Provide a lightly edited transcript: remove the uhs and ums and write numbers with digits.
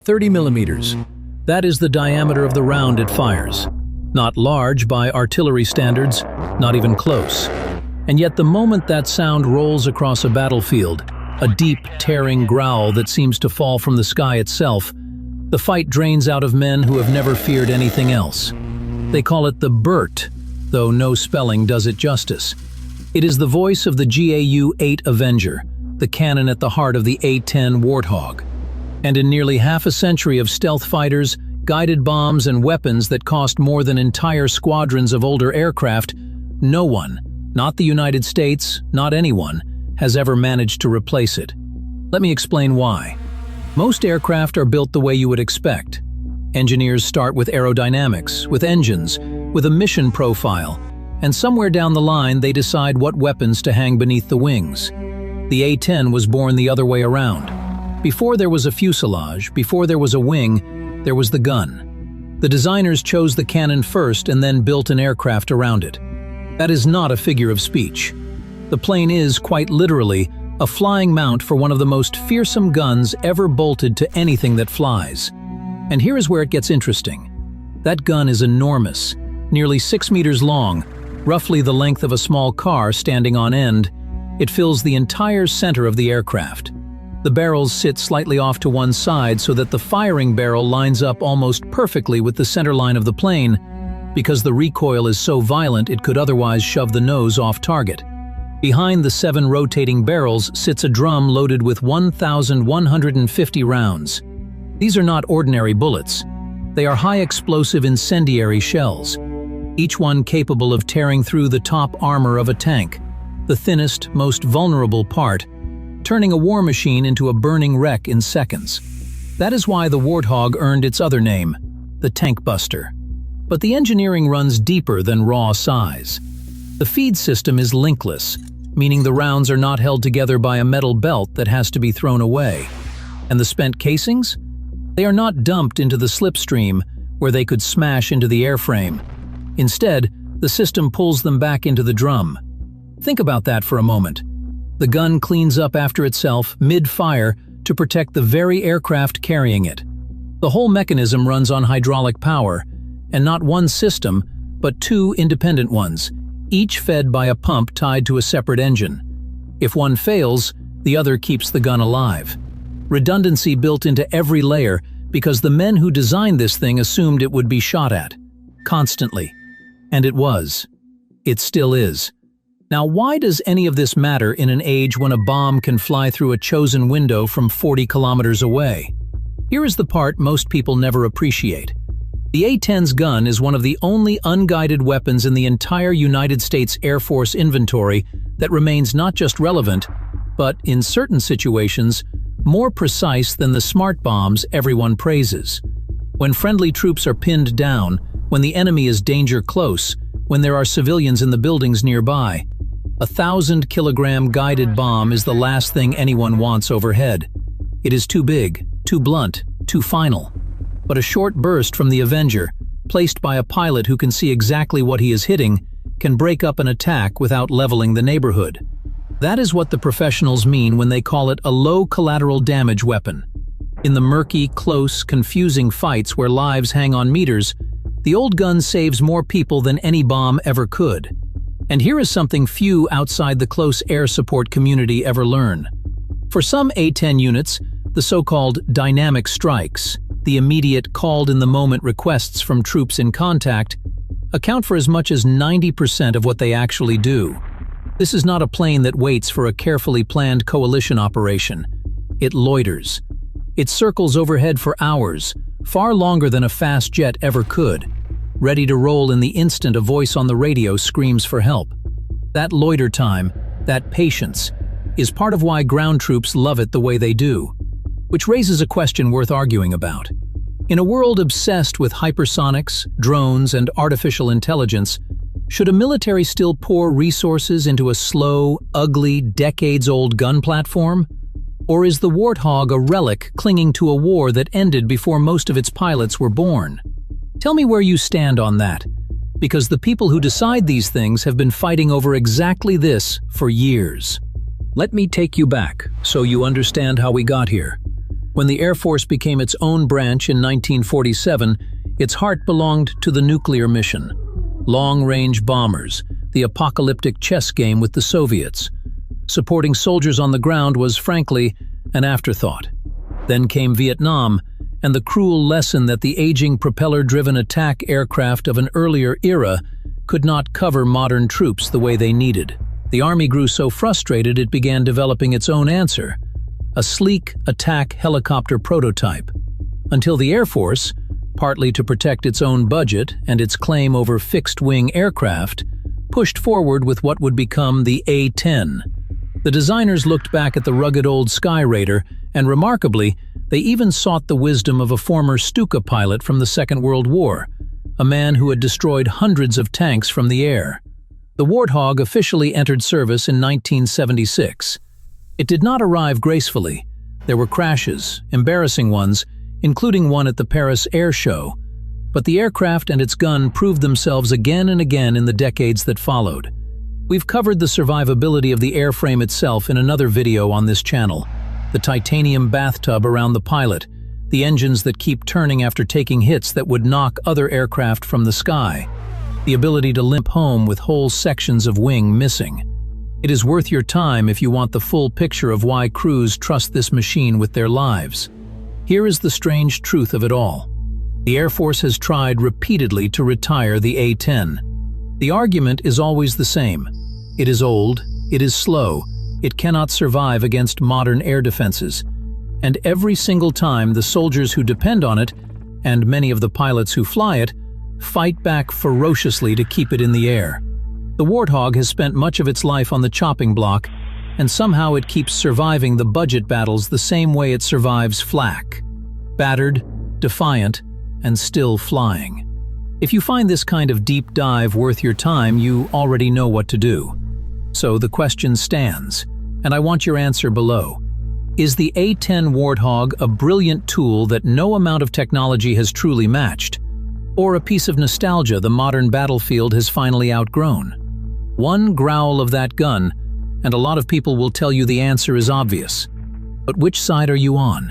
30 millimeters. That is the diameter of the round it fires. Not large by artillery standards, not even close. And yet the moment that sound rolls across a battlefield, a deep, tearing growl that seems to fall from the sky itself, the fight drains out of men who have never feared anything else. They call it the BRRRT, though no spelling does it justice. It is the voice of the GAU-8 Avenger, the cannon at the heart of the A-10 Warthog. And in nearly half a century of stealth fighters, guided bombs and weapons that cost more than entire squadrons of older aircraft, no one, not the United States, not anyone, has ever managed to replace it. Let me explain why. Most aircraft are built the way you would expect. Engineers start with aerodynamics, with engines, with a mission profile, and somewhere down the line they decide what weapons to hang beneath the wings. The A-10 was born the other way around. Before there was a fuselage, before there was a wing, there was the gun. The designers chose the cannon first and then built an aircraft around it. That is not a figure of speech. The plane is, quite literally, a flying mount for one of the most fearsome guns ever bolted to anything that flies. And here is where it gets interesting. That gun is enormous, nearly 6 meters long, roughly the length of a small car standing on end. It fills the entire center of the aircraft. The barrels sit slightly off to one side so that the firing barrel lines up almost perfectly with the center line of the plane, because the recoil is so violent it could otherwise shove the nose off target. Behind the 7 rotating barrels sits a drum loaded with 1,150 rounds. These are not ordinary bullets. They are high-explosive incendiary shells, each one capable of tearing through the top armor of a tank, the thinnest, most vulnerable part, turning a war machine into a burning wreck in seconds. That is why the Warthog earned its other name, the Tank Buster. But the engineering runs deeper than raw size. The feed system is linkless, meaning the rounds are not held together by a metal belt that has to be thrown away. And the spent casings? They are not dumped into the slipstream where they could smash into the airframe. Instead, the system pulls them back into the drum. Think about that for a moment. The gun cleans up after itself mid-fire to protect the very aircraft carrying it. The whole mechanism runs on hydraulic power, and not one system, but 2 independent ones, each fed by a pump tied to a separate engine. If one fails, the other keeps the gun alive. Redundancy built into every layer because the men who designed this thing assumed it would be shot at, constantly. And it was. It still is. Now, why does any of this matter in an age when a bomb can fly through a chosen window from 40 kilometers away? Here is the part most people never appreciate. The A-10's gun is one of the only unguided weapons in the entire United States Air Force inventory that remains not just relevant, but, in certain situations, more precise than the smart bombs everyone praises. When friendly troops are pinned down, when the enemy is danger close, when there are civilians in the buildings nearby, a 1,000-kilogram guided bomb is the last thing anyone wants overhead. It is too big, too blunt, too final. But a short burst from the Avenger, placed by a pilot who can see exactly what he is hitting, can break up an attack without leveling the neighborhood. That is what the professionals mean when they call it a low collateral damage weapon. In the murky, close, confusing fights where lives hang on meters, the old gun saves more people than any bomb ever could. And here is something few outside the close air support community ever learn. For some A-10 units, the so-called dynamic strikes, the immediate called-in-the-moment requests from troops in contact, account for as much as 90% of what they actually do. This is not a plane that waits for a carefully planned coalition operation. It loiters. It circles overhead for hours, far longer than a fast jet ever could, ready to roll in the instant a voice on the radio screams for help. That loiter time, that patience, is part of why ground troops love it the way they do. Which raises a question worth arguing about. In a world obsessed with hypersonics, drones, and artificial intelligence, should a military still pour resources into a slow, ugly, decades-old gun platform? Or is the Warthog a relic clinging to a war that ended before most of its pilots were born? Tell me where you stand on that, because the people who decide these things have been fighting over exactly this for years. Let me take you back so you understand how we got here. When the Air Force became its own branch in 1947, its heart belonged to the nuclear mission. Long-range bombers, the apocalyptic chess game with the Soviets. Supporting soldiers on the ground was, frankly, an afterthought. Then came Vietnam, and the cruel lesson that the aging propeller-driven attack aircraft of an earlier era could not cover modern troops the way they needed. The Army grew so frustrated it began developing its own answer, a sleek attack helicopter prototype, until the Air Force, partly to protect its own budget and its claim over fixed-wing aircraft, pushed forward with what would become the A-10. The designers looked back at the rugged old Sky Raider, and remarkably, they even sought the wisdom of a former Stuka pilot from the Second World War, a man who had destroyed hundreds of tanks from the air. The Warthog officially entered service in 1976. It did not arrive gracefully. There were crashes, embarrassing ones, including one at the Paris Air Show. But the aircraft and its gun proved themselves again and again in the decades that followed. We've covered the survivability of the airframe itself in another video on this channel. The titanium bathtub around the pilot, the engines that keep turning after taking hits that would knock other aircraft from the sky, the ability to limp home with whole sections of wing missing. It is worth your time if you want the full picture of why crews trust this machine with their lives. Here is the strange truth of it all. The Air Force has tried repeatedly to retire the A-10. The argument is always the same. It is old, it is slow, it cannot survive against modern air defenses. And every single time the soldiers who depend on it, and many of the pilots who fly it, fight back ferociously to keep it in the air. The Warthog has spent much of its life on the chopping block, and somehow it keeps surviving the budget battles the same way it survives flak. Battered, defiant, and still flying. If you find this kind of deep dive worth your time, you already know what to do. So the question stands, and I want your answer below. Is the A-10 Warthog a brilliant tool that no amount of technology has truly matched? Or a piece of nostalgia the modern battlefield has finally outgrown? One growl of that gun, and a lot of people will tell you the answer is obvious. But which side are you on?